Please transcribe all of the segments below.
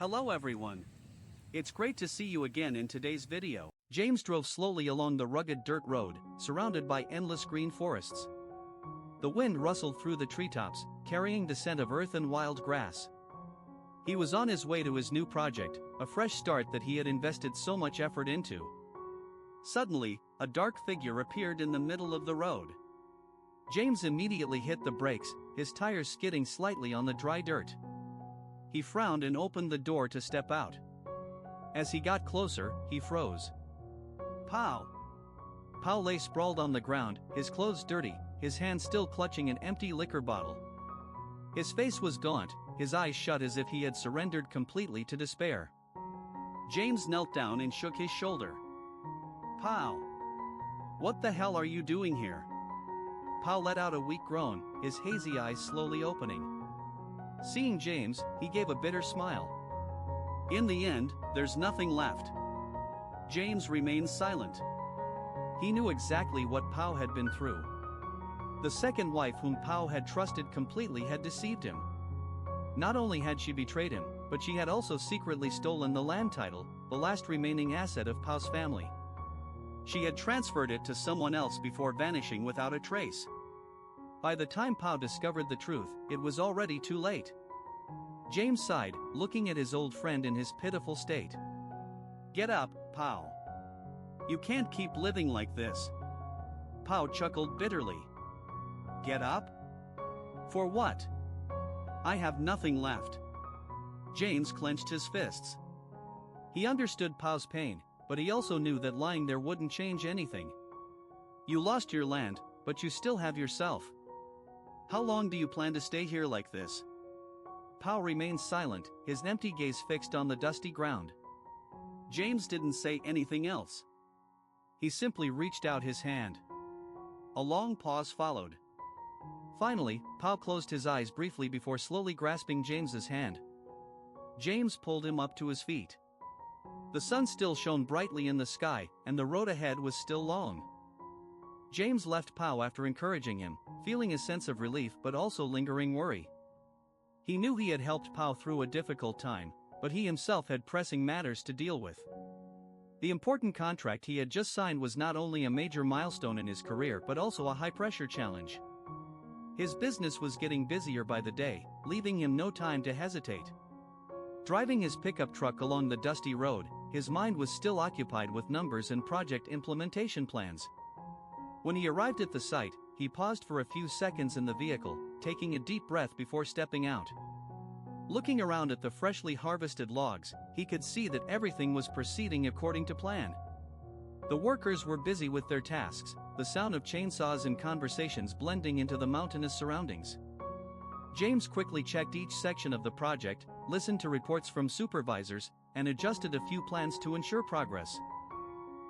Hello everyone. It's great to see you again in today's video. James drove slowly along the rugged dirt road, surrounded by endless green forests. The wind rustled through the treetops, carrying the scent of earth and wild grass. He was on his way to his new project, a fresh start that he had invested so much effort into. Suddenly, a dark figure appeared in the middle of the road. James immediately hit the brakes, his tires skidding slightly on the dry dirt. He frowned and opened the door to step out. As he got closer, he froze. Pow! Pow lay sprawled on the ground, his clothes dirty, his hand still clutching an empty liquor bottle. His face was gaunt, his eyes shut as if he had surrendered completely to despair. James knelt down and shook his shoulder. Pow! What the hell are you doing here? Pow let out a weak groan, his hazy eyes slowly opening. Seeing James, he gave a bitter smile. In the end, there's nothing left. James remained silent. He knew exactly what Pow had been through. The second wife whom Pow had trusted completely had deceived him. Not only had she betrayed him, but she had also secretly stolen the land title, the last remaining asset of Pow's family. She had transferred it to someone else before vanishing without a trace. By the time Pow discovered the truth, it was already too late. James sighed, looking at his old friend in his pitiful state. Get up, Pow. You can't keep living like this. Pow chuckled bitterly. Get up? For what? I have nothing left. James clenched his fists. He understood Pow's pain, but he also knew that lying there wouldn't change anything. You lost your land, but you still have yourself. How long do you plan to stay here like this? Pow remained silent, his empty gaze fixed on the dusty ground. James didn't say anything else. He simply reached out his hand. A long pause followed. Finally, Pow closed his eyes briefly before slowly grasping James's hand. James pulled him up to his feet. The sun still shone brightly in the sky, and the road ahead was still long. James left Pow after encouraging him, feeling a sense of relief but also lingering worry. He knew he had helped Pow through a difficult time, but he himself had pressing matters to deal with. The important contract he had just signed was not only a major milestone in his career but also a high-pressure challenge. His business was getting busier by the day, leaving him no time to hesitate. Driving his pickup truck along the dusty road, his mind was still occupied with numbers and project implementation plans. When he arrived at the site, he paused for a few seconds in the vehicle, taking a deep breath before stepping out. Looking around at the freshly harvested logs, he could see that everything was proceeding according to plan. The workers were busy with their tasks, the sound of chainsaws and conversations blending into the mountainous surroundings. James quickly checked each section of the project, listened to reports from supervisors, and adjusted a few plans to ensure progress.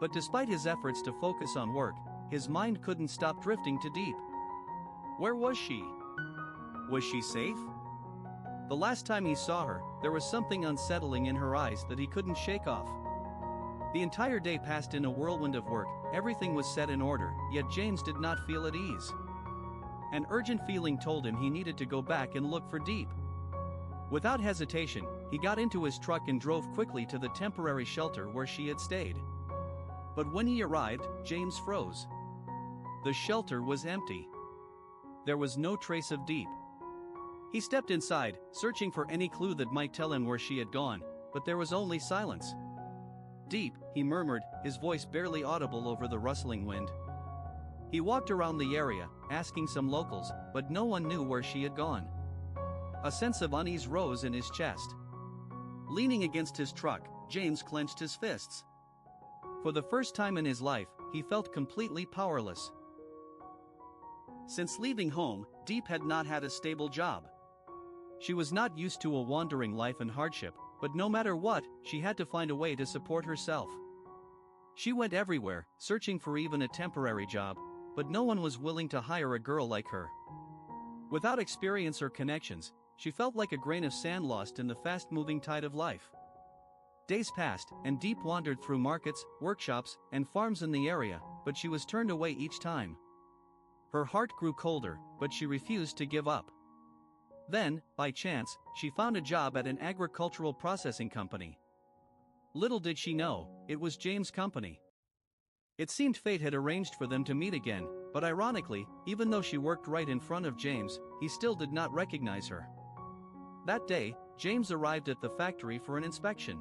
But despite his efforts to focus on work, his mind couldn't stop drifting to Diep. Where was she? Was she safe? The last time he saw her, there was something unsettling in her eyes that he couldn't shake off. The entire day passed in a whirlwind of work, everything was set in order, yet James did not feel at ease. An urgent feeling told him he needed to go back and look for Diep. Without hesitation, he got into his truck and drove quickly to the temporary shelter where she had stayed. But when he arrived, James froze. The shelter was empty. There was no trace of Diep. He stepped inside, searching for any clue that might tell him where she had gone, but there was only silence. Diep, he murmured, his voice barely audible over the rustling wind. He walked around the area, asking some locals, but no one knew where she had gone. A sense of unease rose in his chest. Leaning against his truck, James clenched his fists. For the first time in his life, he felt completely powerless. Since leaving home, Diep had not had a stable job. She was not used to a wandering life and hardship, but no matter what, she had to find a way to support herself. She went everywhere, searching for even a temporary job, but no one was willing to hire a girl like her. Without experience or connections, she felt like a grain of sand lost in the fast-moving tide of life. Days passed, and Diep wandered through markets, workshops, and farms in the area, but she was turned away each time. Her heart grew colder, but she refused to give up. Then, by chance, she found a job at an agricultural processing company. Little did she know, it was James' company. It seemed fate had arranged for them to meet again, but ironically, even though she worked right in front of James, he still did not recognize her. That day, James arrived at the factory for an inspection.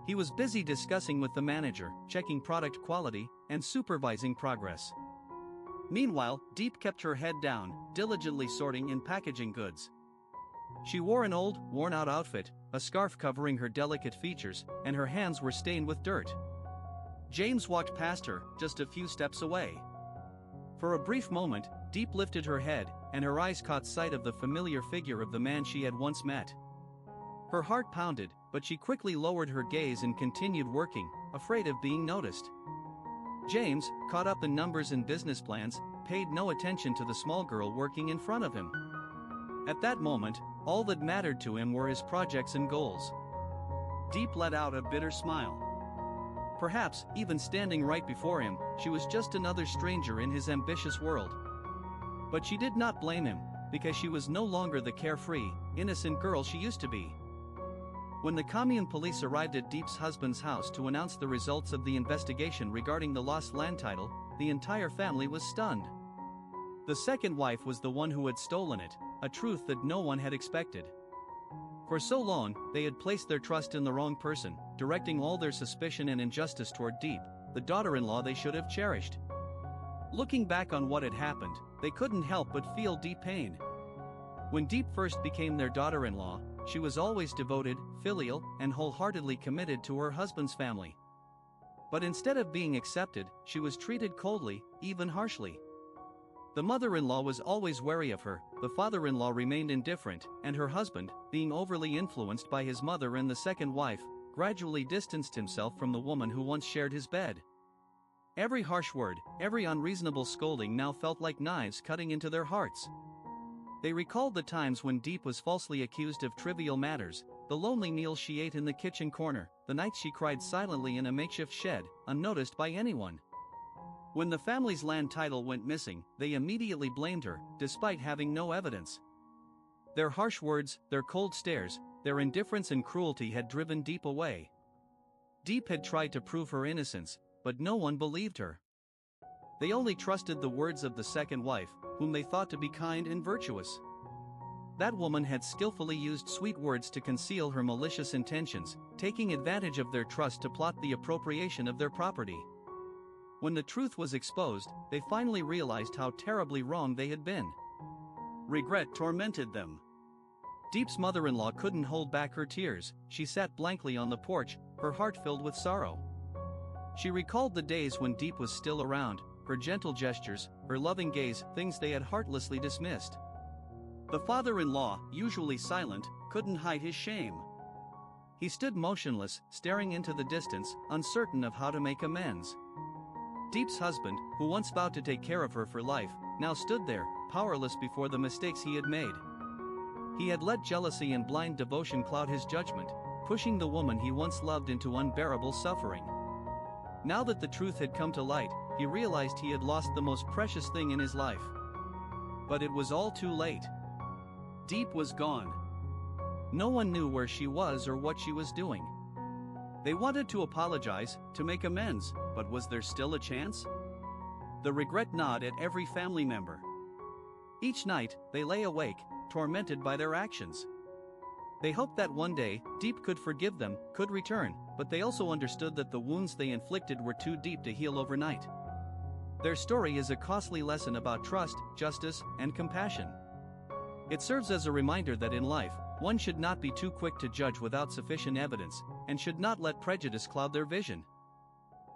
He was busy discussing with the manager, checking product quality, and supervising progress. Meanwhile, Diep kept her head down, diligently sorting and packaging goods. She wore an old, worn-out outfit, a scarf covering her delicate features, and her hands were stained with dirt. James walked past her, just a few steps away. For a brief moment, Diep lifted her head, and her eyes caught sight of the familiar figure of the man she had once met. Her heart pounded, but she quickly lowered her gaze and continued working, afraid of being noticed. James, caught up in numbers and business plans, paid no attention to the small girl working in front of him. At that moment, all that mattered to him were his projects and goals. Diep let out a bitter smile. Perhaps, even standing right before him, she was just another stranger in his ambitious world. But she did not blame him, because she was no longer the carefree, innocent girl she used to be. When the commune police arrived at Diep's husband's house to announce the results of the investigation regarding the lost land title, the entire family was stunned. The second wife was the one who had stolen it, a truth that no one had expected. For so long, they had placed their trust in the wrong person, directing all their suspicion and injustice toward Diep, the daughter-in-law they should have cherished. Looking back on what had happened, they couldn't help but feel deep pain. When Diep first became their daughter-in-law, she was always devoted, filial, and wholeheartedly committed to her husband's family. But instead of being accepted, she was treated coldly, even harshly. The mother-in-law was always wary of her, the father-in-law remained indifferent, and her husband, being overly influenced by his mother and the second wife, gradually distanced himself from the woman who once shared his bed. Every harsh word, every unreasonable scolding now felt like knives cutting into their hearts. They recalled the times when Diep was falsely accused of trivial matters, the lonely meals she ate in the kitchen corner, the nights she cried silently in a makeshift shed, unnoticed by anyone. When the family's land title went missing, they immediately blamed her, despite having no evidence. Their harsh words, their cold stares, their indifference and cruelty had driven Diep away. Diep had tried to prove her innocence, but no one believed her. They only trusted the words of the second wife, whom they thought to be kind and virtuous. That woman had skillfully used sweet words to conceal her malicious intentions, taking advantage of their trust to plot the appropriation of their property. When the truth was exposed, they finally realized how terribly wrong they had been. Regret tormented them. Diep's mother-in-law couldn't hold back her tears. She sat blankly on the porch, her heart filled with sorrow. She recalled the days when Diep was still around, her gentle gestures, her loving gaze, things they had heartlessly dismissed. The father-in-law, usually silent, couldn't hide his shame. He stood motionless, staring into the distance, uncertain of how to make amends. Diep's husband, who once vowed to take care of her for life, now stood there, powerless before the mistakes he had made. He had let jealousy and blind devotion cloud his judgment, pushing the woman he once loved into unbearable suffering. Now that the truth had come to light, he realized he had lost the most precious thing in his life. But it was all too late. Diep was gone. No one knew where she was or what she was doing. They wanted to apologize, to make amends, but was there still a chance? The regret gnawed at every family member. Each night, they lay awake, tormented by their actions. They hoped that one day, Diep could forgive them, could return, but they also understood that the wounds they inflicted were too deep to heal overnight. Their story is a costly lesson about trust, justice, and compassion. It serves as a reminder that in life, one should not be too quick to judge without sufficient evidence, and should not let prejudice cloud their vision.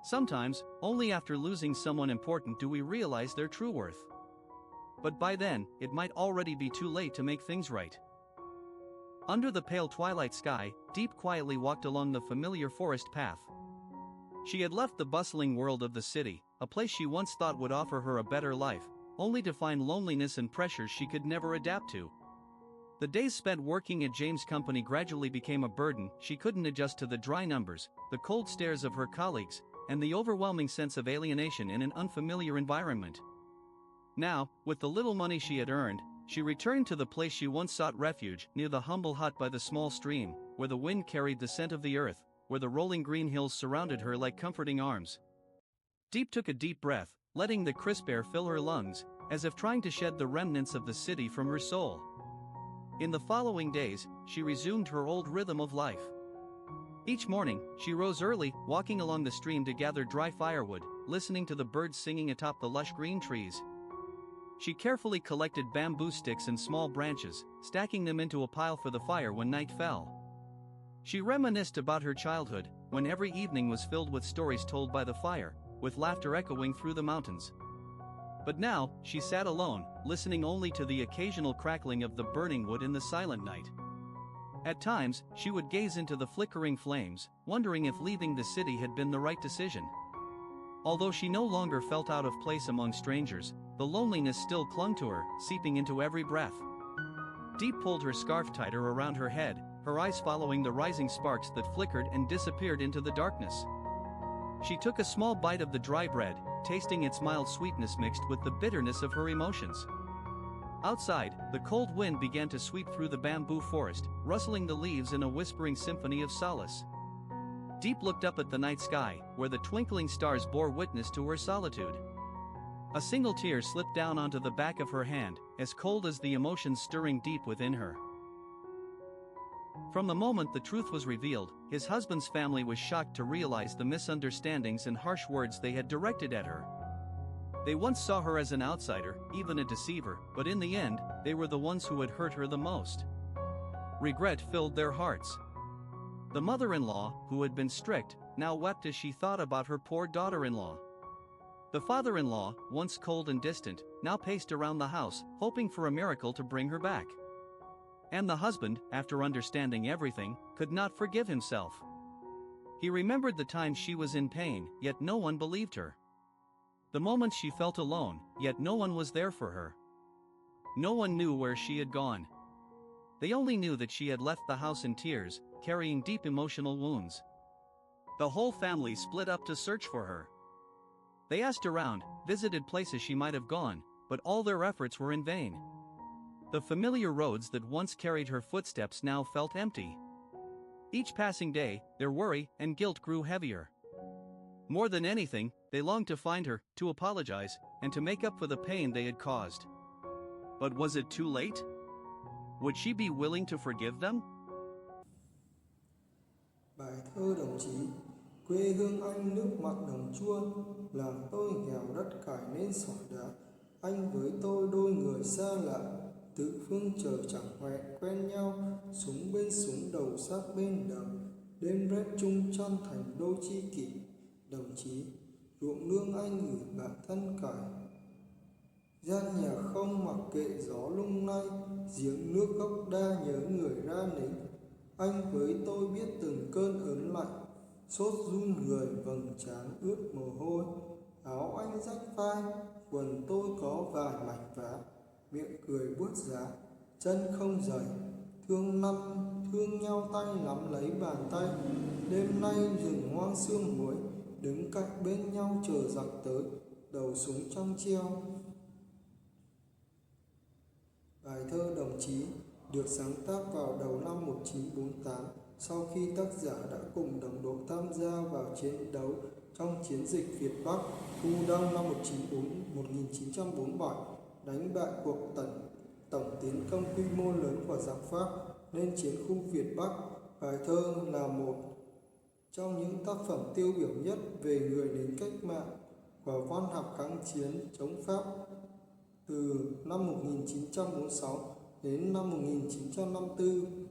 Sometimes, only after losing someone important do we realize their true worth. But by then, it might already be too late to make things right. Under the pale twilight sky, Diep quietly walked along the familiar forest path. She had left the bustling world of the city, a place she once thought would offer her a better life, only to find loneliness and pressures she could never adapt to. The days spent working at James' company gradually became a burden. She couldn't adjust to the dry numbers, the cold stares of her colleagues, and the overwhelming sense of alienation in an unfamiliar environment. Now, with the little money she had earned, She returned to the place she once sought refuge, near the humble hut by the small stream, where the wind carried the scent of the earth, where the rolling green hills surrounded her like comforting arms. Diep took a deep breath, letting the crisp air fill her lungs, as if trying to shed the remnants of the city from her soul. In the following days, she resumed her old rhythm of life. Each morning, she rose early, walking along the stream to gather dry firewood, listening to the birds singing atop the lush green trees. She carefully collected bamboo sticks and small branches, stacking them into a pile for the fire when night fell. She reminisced about her childhood, when every evening was filled with stories told by the fire, with laughter echoing through the mountains. But now, she sat alone, listening only to the occasional crackling of the burning wood in the silent night. At times, she would gaze into the flickering flames, wondering if leaving the city had been the right decision. Although she no longer felt out of place among strangers, the loneliness still clung to her, seeping into every breath. Diep pulled her scarf tighter around her head, her eyes following the rising sparks that flickered and disappeared into the darkness. She took a small bite of the dry bread, tasting its mild sweetness mixed with the bitterness of her emotions. Outside, the cold wind began to sweep through the bamboo forest, rustling the leaves in a whispering symphony of solace. Diep looked up at the night sky, where the twinkling stars bore witness to her solitude. A single tear slipped down onto the back of her hand, as cold as the emotions stirring deep within her. From the moment the truth was revealed, his husband's family was shocked to realize the misunderstandings and harsh words they had directed at her. They once saw her as an outsider, even a deceiver, but in the end, they were the ones who had hurt her the most. Regret filled their hearts. The mother-in-law, who had been strict, now wept as she thought about her poor daughter-in-law. The father-in-law, once cold and distant, now paced around the house, hoping for a miracle to bring her back. And the husband, after understanding everything, could not forgive himself. He remembered the time she was in pain, yet no one believed her. The moments she felt alone, yet no one was there for her. No one knew where she had gone. They only knew that she had left the house in tears, carrying deep emotional wounds. The whole family split up to search for her. They asked around, visited places she might have gone, but all their efforts were in vain. The familiar roads that once carried her footsteps now felt empty. Each passing day, their worry and guilt grew heavier. More than anything, they longed to find her, to apologize, and to make up for the pain they had caused. But was it too late? Would she be willing to forgive them? Bài thơ đồng chí, quê hương anh nước mặn đồng chua, làng tôi nghèo đất cải nên sỏi đá. Anh với tôi đôi người xa lạ, tự phương trời chẳng hẹn quen nhau, súng bên súng đầu sát bên đầu, đêm rét chung chăn thành đôi chi kỷ. Đồng chí, ruộng nương anh gửi bạn thân cải, gian nhà không mặc kệ gió lung lay, giếng nước gốc đa nhớ người ra nính. Anh với tôi biết từng cơn ớn lạnh, sốt run người vầng trán ướt mồ hôi. Áo anh rách vai, quần tôi có vài mảnh vá, miệng cười buốt giá, chân không dày. Thương nhau tay nắm lấy bàn tay, đêm nay rừng hoang sương muối, đứng cạnh bên nhau chờ giặc tới, đầu súng trong treo. Bài thơ đồng chí được sáng tác vào đầu năm 1948, sau khi tác giả đã cùng đồng đội tham gia vào chiến đấu trong chiến dịch Việt Bắc Thu Đông năm 1947, đánh bại cuộc tổng tiến công quy mô lớn của giặc Pháp lên chiến khu Việt Bắc. Bài thơ là một trong những tác phẩm tiêu biểu nhất về người lính cách mạng và văn học kháng chiến chống Pháp từ năm 1946 đến năm 1954.